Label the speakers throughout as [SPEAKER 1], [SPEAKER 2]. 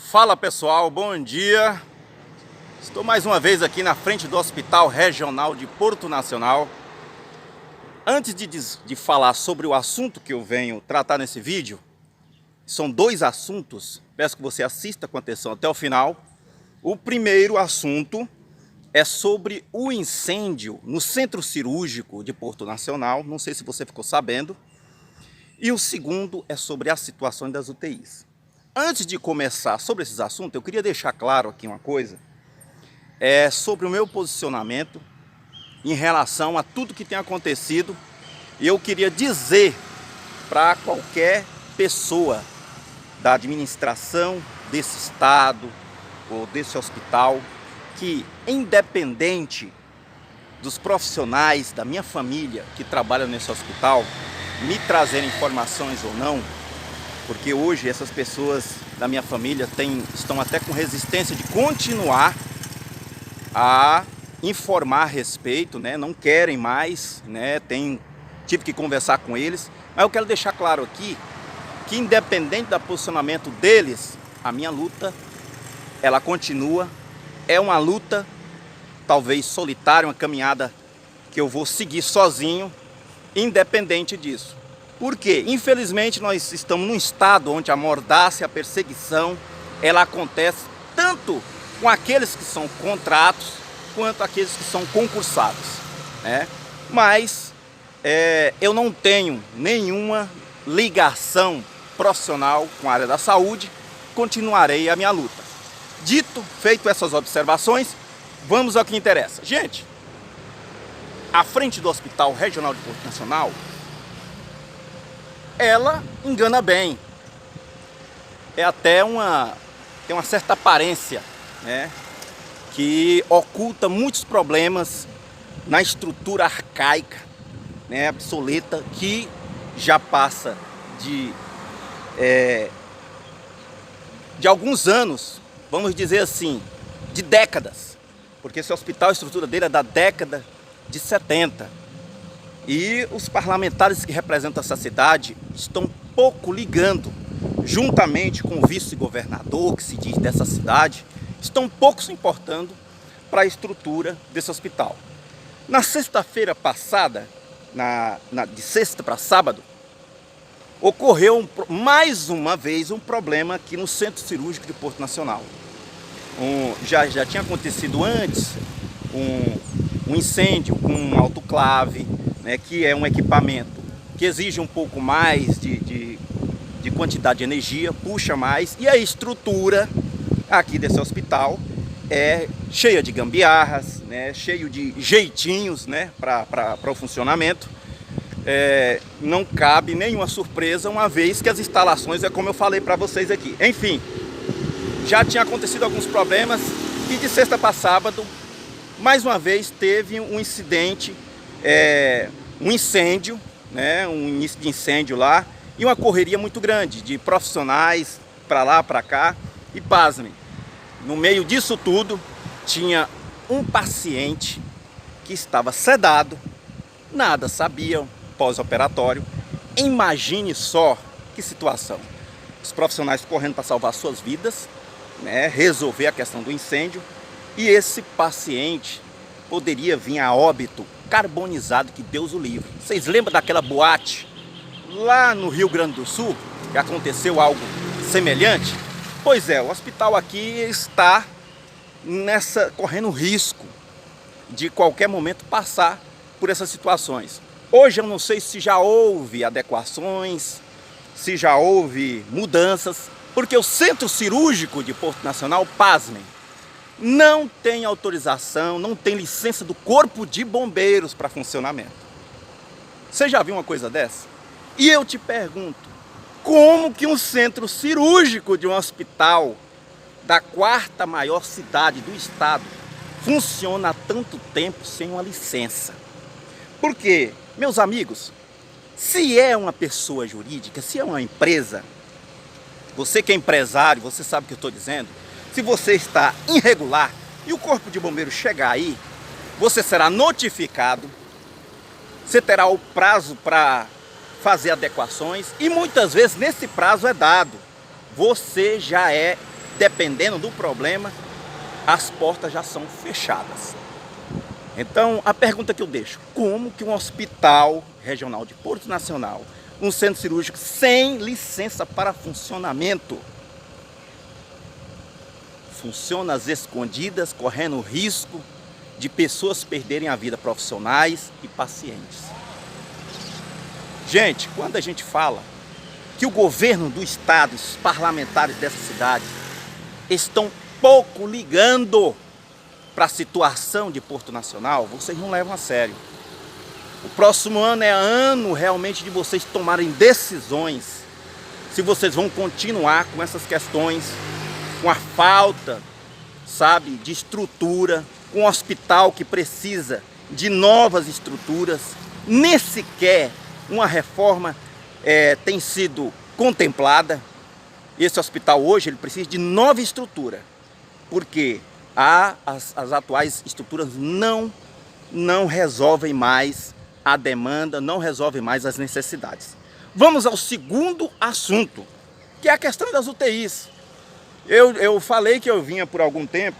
[SPEAKER 1] Fala pessoal, bom dia. Estou mais uma vez aqui na frente do Hospital Regional de Porto Nacional. Antes de falar sobre o assunto que eu venho tratar nesse vídeo, são dois assuntos, peço que você assista com atenção até o final. O primeiro assunto é sobre o incêndio no Centro Cirúrgico de Porto Nacional, não sei se você ficou sabendo. E o segundo é sobre a situação das UTIs. Antes de começar sobre esses assuntos, eu queria deixar claro aqui uma coisa, sobre o meu posicionamento em relação a tudo que tem acontecido. E eu queria dizer para qualquer pessoa da administração desse estado ou desse hospital que, independente dos profissionais da minha família que trabalham nesse hospital me trazerem informações ou não, porque hoje essas pessoas da minha família estão até com resistência de continuar a informar a respeito, né? Não querem mais, né? Tive que conversar com eles, mas eu quero deixar claro aqui que, independente do posicionamento deles, a minha luta, ela continua. É uma luta talvez solitária, uma caminhada que eu vou seguir sozinho, independente disso. Porque, infelizmente, nós estamos num estado onde a mordaça e a perseguição, ela acontece tanto com aqueles que são contratos, quanto aqueles que são concursados, né? Mas eu não tenho nenhuma ligação profissional com a área da saúde, continuarei a minha luta. Feito essas observações, vamos ao que interessa. Gente, à frente do Hospital Regional de Porto Nacional, ela engana bem. Tem uma certa aparência, né, que oculta muitos problemas na estrutura arcaica, né, obsoleta, que já passa de alguns anos, vamos dizer assim, de décadas, porque esse hospital, a estrutura dele é da década de 70. E os parlamentares que representam essa cidade estão pouco ligando, juntamente com o vice-governador, que se diz dessa cidade, estão pouco se importando para a estrutura desse hospital. Na sexta-feira passada, de sexta para sábado, ocorreu mais uma vez um problema aqui no Centro Cirúrgico de Porto Nacional. Já tinha acontecido antes um incêndio com um autoclave, né, que é um equipamento que exige um pouco mais de quantidade de energia, puxa mais, e a estrutura aqui desse hospital é cheia de gambiarras, né, cheio de jeitinhos, né, para o funcionamento. Não cabe nenhuma surpresa, uma vez que as instalações é como eu falei para vocês aqui. Enfim, já tinha acontecido alguns problemas e de sexta para sábado, mais uma vez teve um incidente, um incêndio, né, um início de incêndio lá, e uma correria muito grande de profissionais para lá, para cá. E pasmem, no meio disso tudo tinha um paciente que estava sedado, nada sabia, pós-operatório. Imagine só que situação, os profissionais correndo para salvar suas vidas, né, resolver a questão do incêndio, e esse paciente poderia vir a óbito carbonizado, que Deus o livre. Vocês lembram daquela boate lá no Rio Grande do Sul, que aconteceu algo semelhante? Pois é, o hospital aqui está correndo risco de qualquer momento passar por essas situações. Hoje eu não sei se já houve adequações, se já houve mudanças, porque o Centro Cirúrgico de Porto Nacional, pasmem, não tem autorização, não tem licença do Corpo de Bombeiros para funcionamento. Você já viu uma coisa dessa? E eu te pergunto, como que um centro cirúrgico de um hospital da quarta maior cidade do estado funciona há tanto tempo sem uma licença? Porque, meus amigos, se é uma pessoa jurídica, se é uma empresa, você que é empresário, você sabe o que eu estou dizendo. Se você está irregular e o Corpo de Bombeiros chegar aí, você será notificado, você terá o prazo para fazer adequações e muitas vezes nesse prazo é dado, você já é dependendo do problema, as portas já são fechadas. Então, a pergunta que eu deixo: como que um hospital regional de Porto Nacional, um centro cirúrgico sem licença para funcionamento, funciona às escondidas, correndo risco de pessoas perderem a vida, profissionais e pacientes? Gente, quando a gente fala que o governo do estado, os parlamentares dessa cidade estão pouco ligando para a situação de Porto Nacional, vocês não levam a sério. O próximo ano é ano realmente de vocês tomarem decisões se vocês vão continuar com essas questões, com a falta, sabe, de estrutura, com um hospital que precisa de novas estruturas. Nem sequer uma reforma tem sido contemplada. Esse hospital hoje ele precisa de nova estrutura, porque as atuais estruturas não resolvem mais a demanda, não resolvem mais as necessidades. Vamos ao segundo assunto, que é a questão das UTIs. Eu falei que eu vinha por algum tempo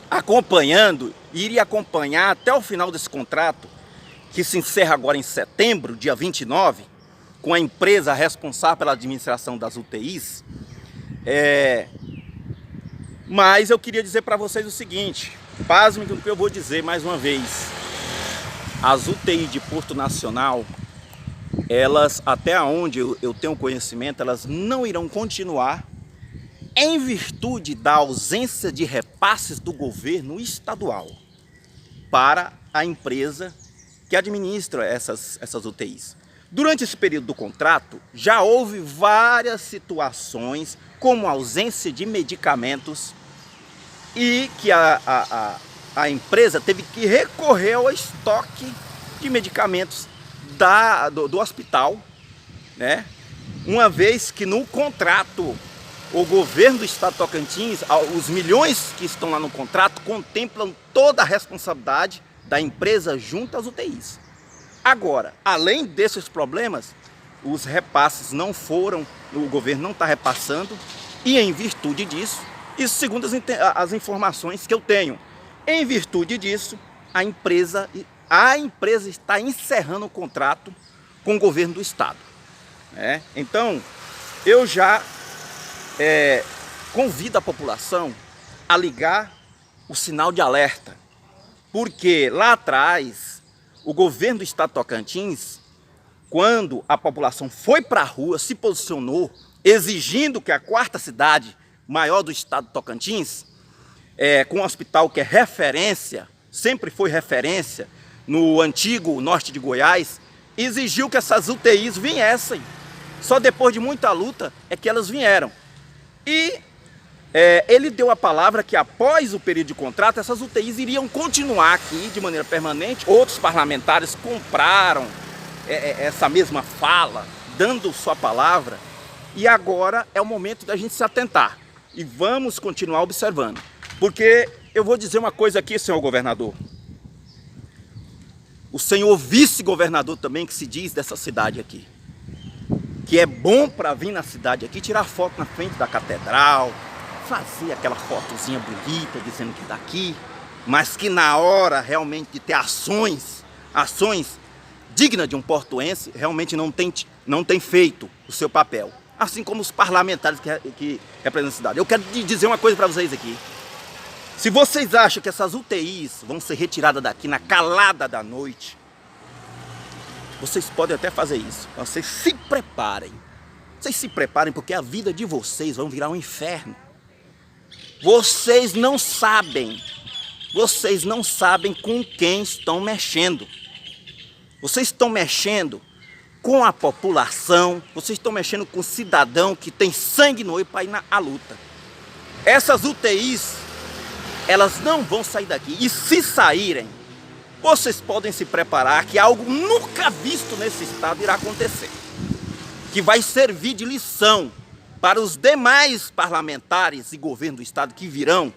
[SPEAKER 1] acompanhando, e iria acompanhar até o final desse contrato, que se encerra agora em setembro, dia 29, com a empresa responsável pela administração das UTIs. Mas eu queria dizer para vocês o seguinte: pasmem com o que eu vou dizer mais uma vez. As UTIs de Porto Nacional, elas, até onde eu tenho conhecimento, elas não irão continuar em virtude da ausência de repasses do governo estadual para a empresa que administra essas UTIs. Durante esse período do contrato, já houve várias situações, como ausência de medicamentos, e que a empresa teve que recorrer ao estoque de medicamentos do hospital, né? Uma vez que no contrato, o governo do estado de Tocantins, os milhões que estão lá no contrato, contemplam toda a responsabilidade da empresa junto às UTIs. Agora, além desses problemas, os repasses não foram, o governo não está repassando, e em virtude disso, isso segundo as informações que eu tenho, em virtude disso, a empresa está encerrando o contrato com o governo do estado. Então, eu já convido a população a ligar o sinal de alerta, porque lá atrás, o governo do estado de Tocantins, quando a população foi para a rua, se posicionou, exigindo que a quarta cidade maior do estado de Tocantins, com um hospital que é referência, sempre foi referência no antigo norte de Goiás, exigiu que essas UTIs viessem. Só depois de muita luta é que elas vieram. E ele deu a palavra que após o período de contrato, essas UTIs iriam continuar aqui de maneira permanente. Outros parlamentares compraram essa mesma fala, dando sua palavra, e agora é o momento da gente se atentar. E vamos continuar observando. Porque eu vou dizer uma coisa aqui, senhor governador. O senhor vice-governador também, que se diz dessa cidade aqui, que é bom para vir na cidade aqui, tirar foto na frente da catedral, fazer aquela fotozinha bonita, dizendo que daqui, mas que na hora realmente de ter ações dignas de um portuense, realmente não tem feito o seu papel. Assim como os parlamentares que representam a cidade. Eu quero dizer uma coisa para vocês aqui. Se vocês acham que essas UTIs vão ser retiradas daqui na calada da noite, vocês podem até fazer isso. Vocês se preparem. Vocês se preparem, porque a vida de vocês vai virar um inferno. Vocês não sabem com quem estão mexendo. Vocês estão mexendo com a população, vocês estão mexendo com o cidadão que tem sangue no olho para ir à luta. Essas UTIs, elas não vão sair daqui. E se saírem, vocês podem se preparar que algo nunca visto nesse estado irá acontecer. Que vai servir de lição para os demais parlamentares e governo do estado que virão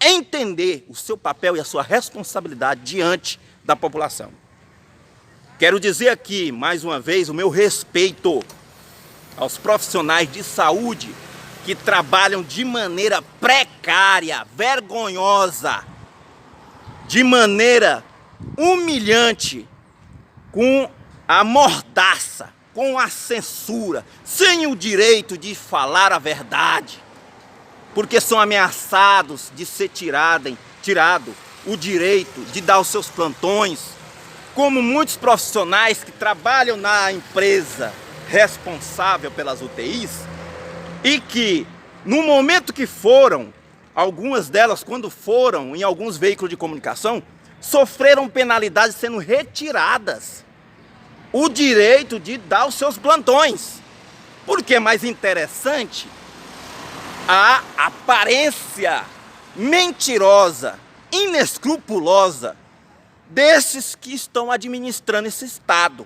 [SPEAKER 1] entender o seu papel e a sua responsabilidade diante da população. Quero dizer aqui, mais uma vez, o meu respeito aos profissionais de saúde que trabalham de maneira precária, vergonhosa, de maneira humilhante, com a mordaça, com a censura, sem o direito de falar a verdade, porque são ameaçados de ser tirado o direito de dar os seus plantões, como muitos profissionais que trabalham na empresa responsável pelas UTIs e que, no momento que foram, algumas delas, quando foram em alguns veículos de comunicação, sofreram penalidades sendo retiradas o direito de dar os seus plantões. Porque é mais interessante a aparência mentirosa, inescrupulosa desses que estão administrando esse Estado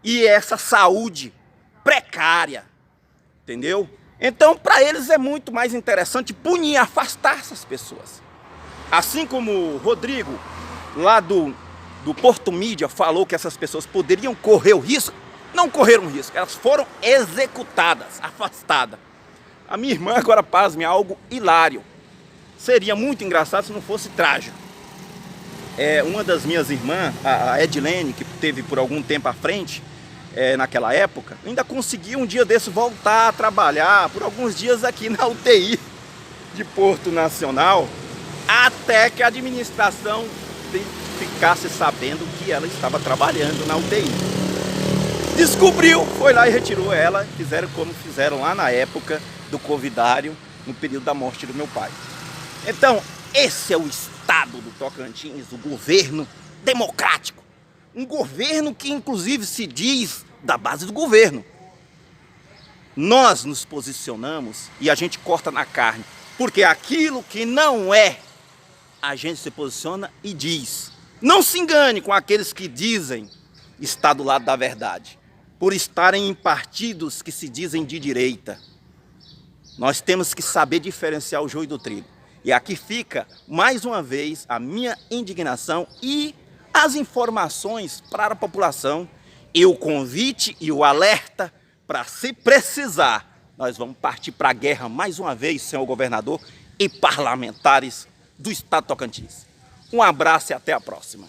[SPEAKER 1] e essa saúde precária, entendeu? Então, para eles é muito mais interessante punir, afastar essas pessoas. Assim como o Rodrigo, lá do Porto Mídia, falou que essas pessoas poderiam correr o risco, não correram risco, elas foram executadas, afastadas. A minha irmã, agora pasme, é algo hilário. Seria muito engraçado se não fosse trágico. Uma das minhas irmãs, a Edilene, que teve por algum tempo à frente, naquela época, ainda conseguiu um dia desse voltar a trabalhar por alguns dias aqui na UTI de Porto Nacional, até que a administração ficasse sabendo que ela estava trabalhando na UTI. Descobriu, foi lá e retirou ela, fizeram como fizeram lá na época do covidário, no período da morte do meu pai. Então, esse é o Estado do Tocantins, o governo democrático. Um governo que inclusive se diz da base do governo. Nós nos posicionamos e a gente corta na carne, porque aquilo que não é, a gente se posiciona e diz. Não se engane com aqueles que dizem estar do lado da verdade, por estarem em partidos que se dizem de direita. Nós temos que saber diferenciar o joio do trigo. E aqui fica, mais uma vez, a minha indignação e as informações para a população e o convite e o alerta para, se precisar, nós vamos partir para a guerra mais uma vez, senhor governador e parlamentares do Estado de Tocantins. Um abraço e até a próxima.